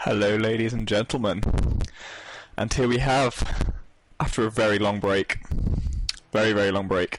Hello ladies and gentlemen, and here we have, after a very long break, very long break,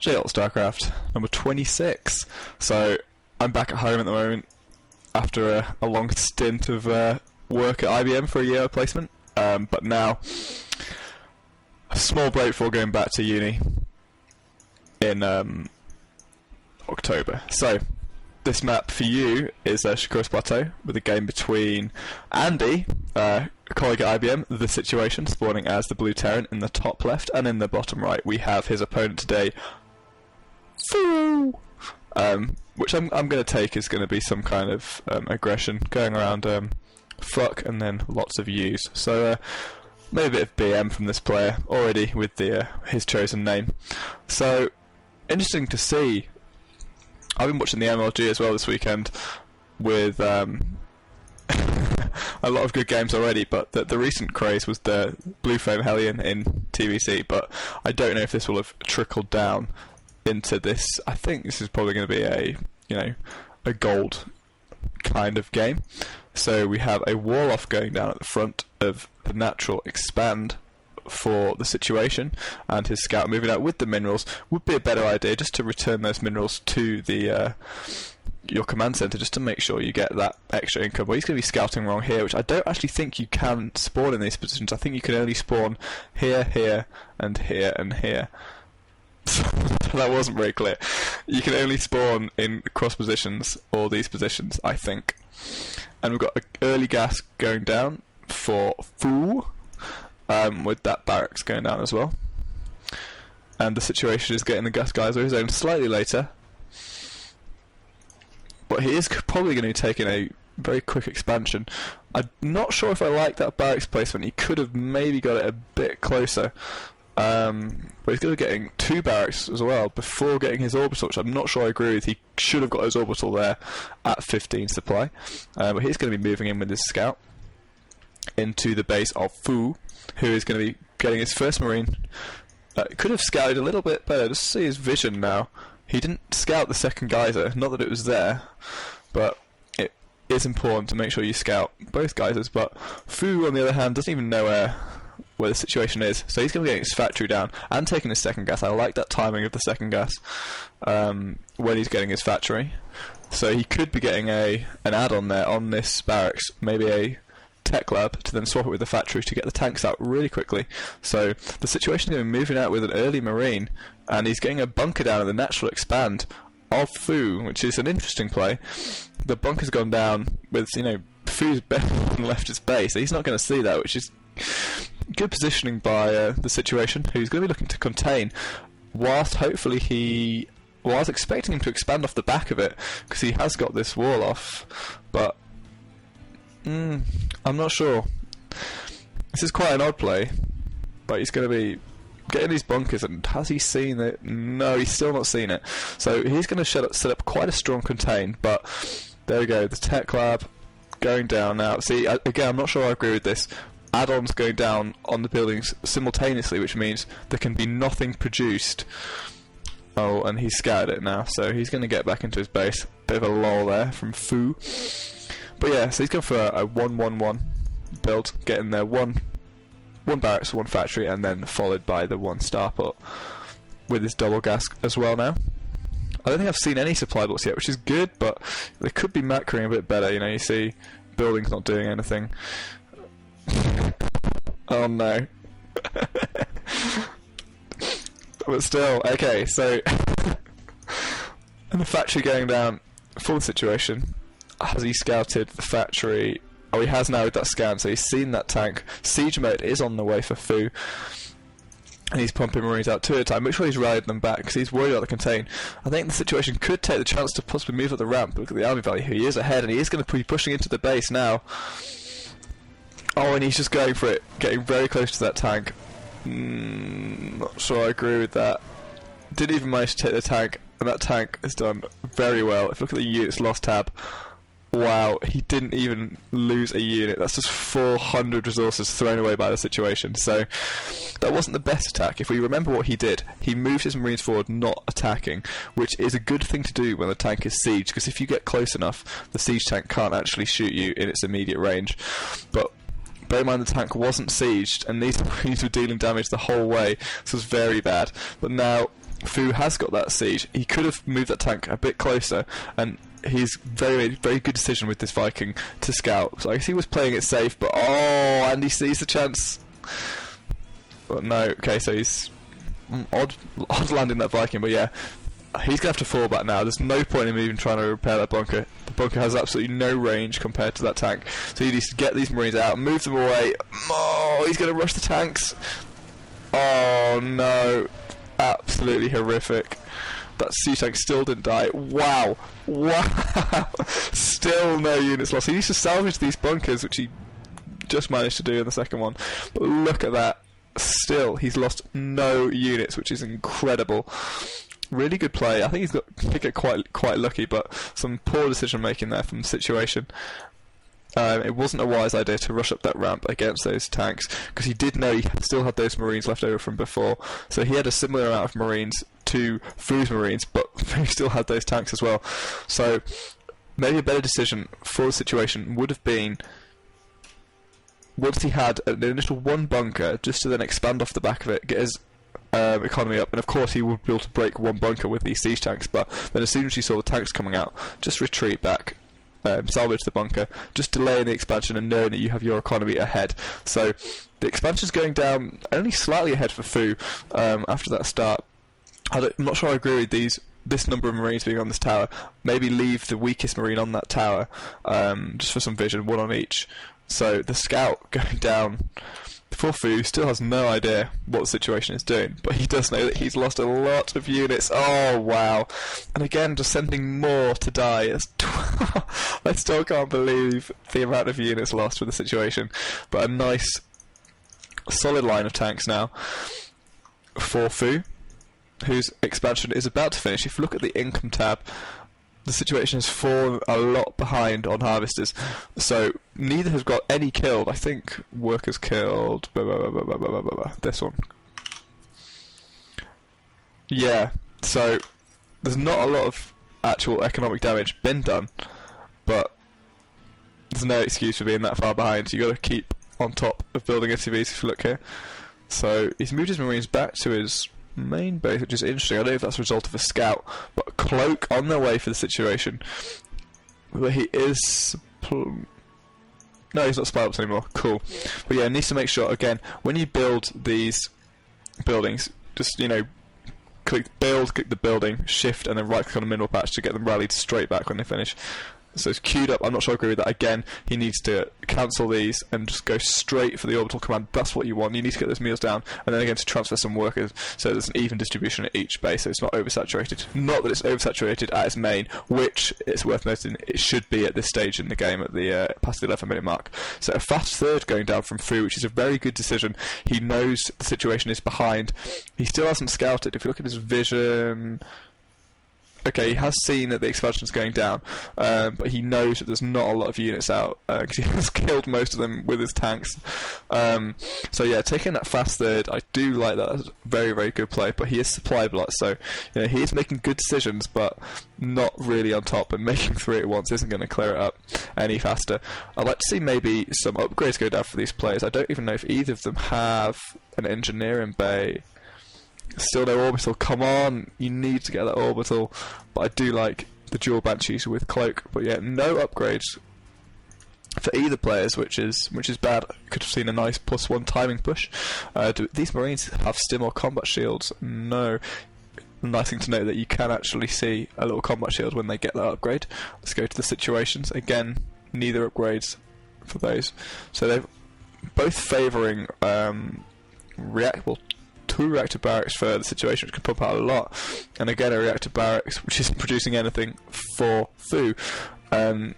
jholtStarcraft number 26. So I'm back at home at the moment after a long stint of work at IBM for a year placement, but now a small break before going back to uni in October. So this map for you is Shakur's Plateau, with a game between Andy, a colleague at IBM, TheSituation, spawning as the blue Terran in the top left, and in the bottom right we have his opponent today, Fuuu, which I'm going to take is going to be some kind of aggression, going around fuck and then lots of U's. So maybe a bit of BM from this player already with the his chosen name. So interesting to see. I've been watching the MLG as well this weekend with a lot of good games already, but the recent craze was the Blue Flame Hellion in TvT, but I don't know if this will have trickled down into this. I think this is probably going to be a gold kind of game. So we have a wall off going down at the front of the natural expand for the situation, and his scout moving out with the minerals would be a better idea, just to return those minerals to the your command center, just to make sure you get that extra income. Well, he's going to be scouting wrong here, which I don't actually think you can spawn in these positions. I think you can only spawn here, here, and here, and here. That wasn't very clear. You can only spawn in cross positions or these positions, I think. And we've got an early gas going down for Fuuu, with that barracks going down as well. And the situation is getting the gas geyser his own slightly later. But he is probably going to be taking a very quick expansion. I'm not sure if I like that barracks placement. He could have maybe got it a bit closer. But he's going to be getting two barracks as well before getting his orbital, which I'm not sure I agree with. He should have got his orbital there at 15 supply. But he's going to be moving in with his scout into the base of Fuuu, who is going to be getting his first marine. Could have scouted a little bit better. Just see his vision now. He didn't scout the second geyser, not that it was there, but it is important to make sure you scout both geysers. But Fuuu, on the other hand, doesn't even know where the situation is, so he's going to be getting his factory down and taking his second gas. I like that timing of the second gas when he's getting his factory. So he could be getting an add-on there on this barracks, maybe a tech lab, to then swap it with the factory to get the tanks out really quickly. So the situation is going to be moving out with an early marine, and he's getting a bunker down at the natural expand of Fuuu, which is an interesting play. The bunker's gone down with, Fuu's left his base, so he's not going to see that, which is good positioning by the situation, who's going to be looking to contain, whilst hopefully I was expecting him to expand off the back of it, because he has got this wall off, but I'm not sure. This is quite an odd play, but he's going to be getting these bunkers, and has he seen it? No, he's still not seen it. So he's going to set up quite a strong contain, but there we go, the tech lab going down now. See, again, I'm not sure I agree with this. Add-ons going down on the buildings simultaneously, which means there can be nothing produced. Oh, and he's scattered it now, so he's going to get back into his base. Bit of a lull there from Fuuu. But yeah, so he's going for a 1-1-1 build, getting there one barracks, one factory, and then followed by the one starport with his double gas as well now. I don't think I've seen any supply bots yet, which is good, but they could be macroing a bit better. You see buildings not doing anything. Oh no. But still, okay, so and the factory going down for the situation. Has he scouted the factory? Oh, he has now with that scan, so he's seen that tank. Siege mode is on the way for Fuuu, and he's pumping marines out two at a time. Make sure he's rallied them back, because he's worried about the contain. I think the situation could take the chance to possibly move up the ramp. Look at the army value. He is ahead, and he is going to be pushing into the base now. Oh, and he's just going for it, getting very close to that tank. Not sure I agree with that. Didn't even manage to take the tank, and that tank has done very well. If you look at the units lost tab, Wow, he didn't even lose a unit. That's just 400 resources thrown away by the situation. So that wasn't the best attack. If we remember what he did, he moved his marines forward not attacking, which is a good thing to do when the tank is sieged, because if you get close enough, the siege tank can't actually shoot you in its immediate range. But bear in mind the tank wasn't sieged, and these marines were dealing damage the whole way. This was very bad. But now Fuuu has got that siege. He could have moved that tank a bit closer, and he's very good decision with this Viking to scout. So I guess he was playing it safe, but and he sees the chance. But no, okay, so he's odd landing that Viking, but yeah, he's gonna have to fall back now. There's no point in him even trying to repair that bunker. The bunker has absolutely no range compared to that tank, so he needs to get these marines out, move them away. Oh, he's gonna rush the tanks. Oh no, absolutely horrific. That siege tank still didn't die. Wow. Still no units lost. He needs to salvage these bunkers, which he just managed to do in the second one. But look at that. Still, he's lost no units, which is incredible. Really good play. I think he's got quite lucky, but some poor decision making there from TheSituation. It wasn't a wise idea to rush up that ramp against those tanks, because he did know he still had those marines left over from before. So he had a similar amount of marines to Fuu's marines, but he still had those tanks as well. So maybe a better decision for TheSituation would have been, once he had an initial one bunker, just to then expand off the back of it, get his economy up, and of course he would be able to break one bunker with these siege tanks, but then as soon as he saw the tanks coming out, just retreat back, salvage the bunker, just delaying the expansion and knowing that you have your economy ahead. So the expansion's going down only slightly ahead for Fuuu after that start. I'm not sure I agree with this number of marines being on this tower. Maybe leave the weakest marine on that tower, just for some vision, one on each. So the scout going down before Fuuu still has no idea what the situation is doing, but he does know that he's lost a lot of units. Oh wow. And again, just sending more to die. I still can't believe the amount of units lost with the TheSituation. But a nice solid line of tanks now for Fuuu, whose expansion is about to finish. If you look at the income tab, the TheSituation has fallen a lot behind on harvesters, so neither has got any killed. I think workers killed this one. Yeah, so there's not a lot of actual economic damage been done, but there's no excuse for being that far behind. You got to keep on top of building SCVs if you look here. So he's moved his marines back to his main base, which is interesting. I don't know if that's a result of a scout, but Cloak on their way for the TheSituation. But he is no, he's not spy ops anymore. Cool. But yeah, needs to make sure again when you build these buildings, just click build, click the building, shift, and then right click on the mineral patch to get them rallied straight back when they finish. So it's queued up. I'm not sure I agree with that. Again, he needs to cancel these and just go straight for the orbital command. That's what you want. You need to get those meals down, and then again to transfer some workers so there's an even distribution at each base, so it's not oversaturated. Not that it's oversaturated at its main, which it's worth noting it should be at this stage in the game at the past the 11-minute mark. So a fast third going down from Fuuu, which is a very good decision. He knows the TheSituation is behind. He still hasn't scouted. If you look at his vision, okay, he has seen that the expansion is going down, but he knows that there's not a lot of units out, because he has killed most of them with his tanks. So yeah, taking that fast third, I do like that. That's very good play, but he is supply block, so he is making good decisions, but not really on top, and making 3 at once isn't going to clear it up any faster. I'd like to see maybe some upgrades go down for these players. I don't even know if either of them have an engineering bay. Still no orbital. Come on, you need to get that orbital. But I do like the dual banshees with cloak. But yeah, no upgrades for either players, which is bad. Could have seen a nice +1 timing push. Do these marines have stim or combat shields? No. Nice thing to note that you can actually see a little combat shield when they get that upgrade. Let's go to the situations again. Neither upgrades for those. So they're both favouring two reactor barracks for the TheSituation, which can pump out a lot, and again a reactor barracks which isn't producing anything for Fuuu, and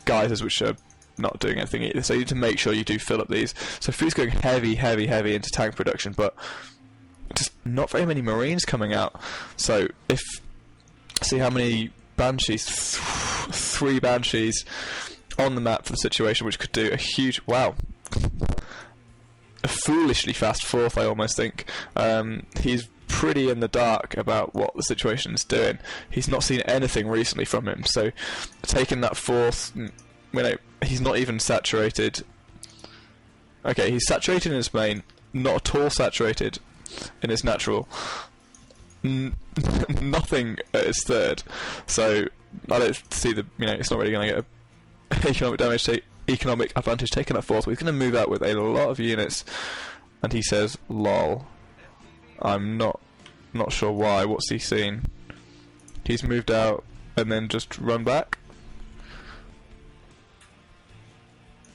geysers which are not doing anything either. So you need to make sure you do fill up these. So Fuu's going heavy into tank production, but just not very many marines coming out. So if see how many banshees, 3 Banshees on the map for the situation, which could do a huge... Wow. A foolishly fast 4th, I almost think. He's pretty in the dark about what the situation is doing. He's not seen anything recently from him, so taking that 4th, he's not even saturated. Okay, he's saturated in his main, not at all saturated in his natural. Nothing at his 3rd, so I don't see it's not really going to get a economic advantage taking that 4th. But he's going to move out with a lot of units, and he says, "Lol." I'm not sure why. What's he seen? He's moved out and then just run back,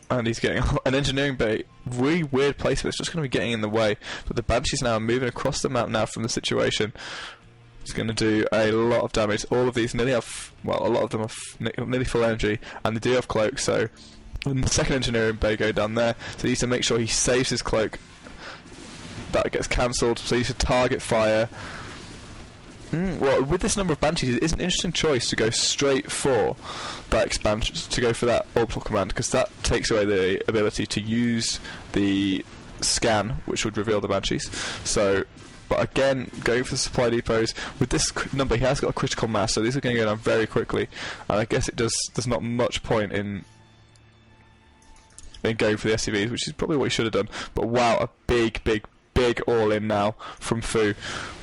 and he's getting an engineering bay. Really weird place, but it's just going to be getting in the way. But the Banshees now are moving across the map now from the situation. It's going to do a lot of damage. All of these nearly have, a lot of them are nearly full energy, and they do have cloaks. So the second engineering bay go down there. So he needs to make sure he saves his cloak. That gets cancelled, so you should target fire. Well, with this number of Banshees, it is an interesting choice to go straight for that expansion, to go for that orbital command, because that takes away the ability to use the scan, which would reveal the Banshees. So, but again, going for the supply depots, with this number, he has got a critical mass, so these are going to go down very quickly, and I guess there's not much point in going for the SCVs, which is probably what he should have done. But wow, a big all-in now from Fuuu.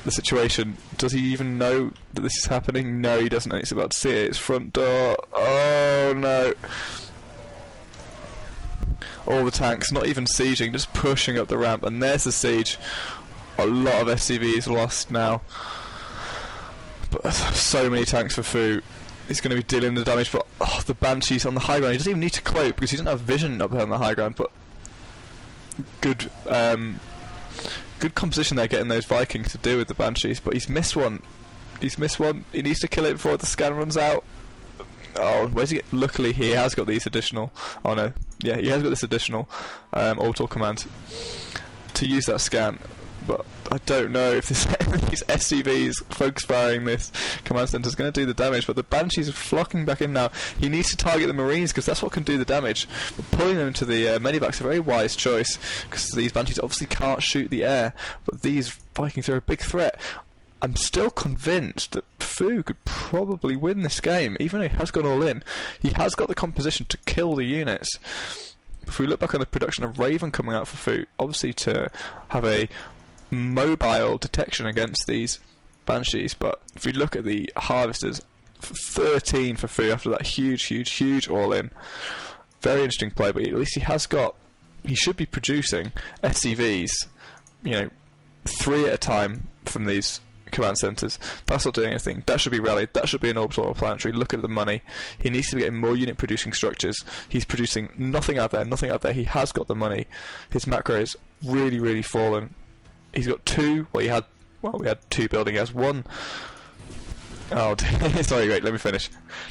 The situation, does he even know that this is happening? No, he doesn't, and he's about to see it. His front door. Oh no. All the tanks, not even sieging, just pushing up the ramp, and there's the siege. A lot of SCVs lost now. But so many tanks for Fuuu. He's going to be dealing the damage, but the Banshees on the high ground. He doesn't even need to cloak because he doesn't have vision up there on the high ground, but good composition there, getting those Vikings to deal with the Banshees, but he's missed one. He needs to kill it before the scan runs out. Oh, where's he get? Luckily, he has got these additional... Oh no, yeah, he has got this additional orbital command to use that scan, but I don't know if these SCVs focus firing this command centre is going to do the damage, but the Banshees are flocking back in now. He needs to target the Marines because that's what can do the damage. But pulling them into the medivac's a very wise choice because these Banshees obviously can't shoot the air, but these Vikings are a big threat. I'm still convinced that Fuuu could probably win this game, even though he has gone all in. He has got the composition to kill the units. If we look back on the production of Raven coming out for Fuuu, obviously to have a mobile detection against these Banshees, but if we look at the harvesters, 13 for Fuuu after that huge all-in. Very interesting play, but at least he should be producing SCVs, 3 at a time from these command centres. That's not doing anything. That should be rallied. That should be an orbital or planetary. Look at the money. He needs to be getting more unit producing structures. He's producing nothing out there. He has got the money. His macro is really fallen. He's got 2. We had 2 building. He has 1. Oh, sorry, wait, let me finish.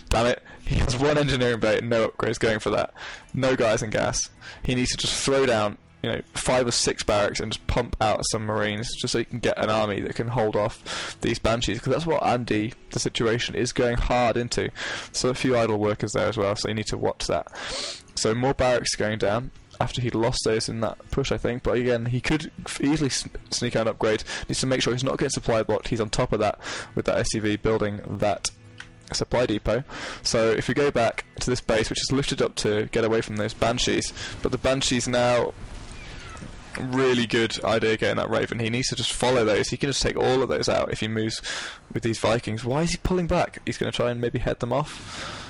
Damn it. He has 1 engineering bay and no upgrades going for that. No guys and gas. He needs to just throw down, 5 or 6 barracks and just pump out some Marines just so he can get an army that can hold off these Banshees, because that's what TheSituation is going hard into. So a few idle workers there as well, so you need to watch that. So more barracks going down after he'd lost those in that push, I think, but again, he could easily sneak out an upgrade. Needs to make sure he's not getting supply blocked. He's on top of that with that SCV building that supply depot. So if we go back to this base, which is lifted up to get away from those Banshees, but the Banshees now, really good idea getting that Raven. He needs to just follow those. He can just take all of those out if he moves with these Vikings. Why is he pulling back? He's going to try and maybe head them off.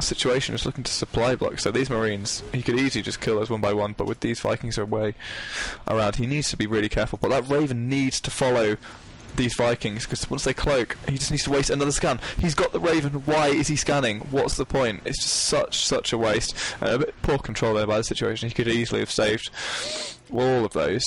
Situation is looking to supply block, so these Marines, he could easily just kill those one by one, but with these Vikings away around, he needs to be really careful. But that Raven needs to follow these Vikings, because once they cloak, he just needs to waste another scan. He's got the Raven. Why is he scanning? What's the point? It's just such a waste. A bit poor control there by TheSituation. He could easily have saved all of those.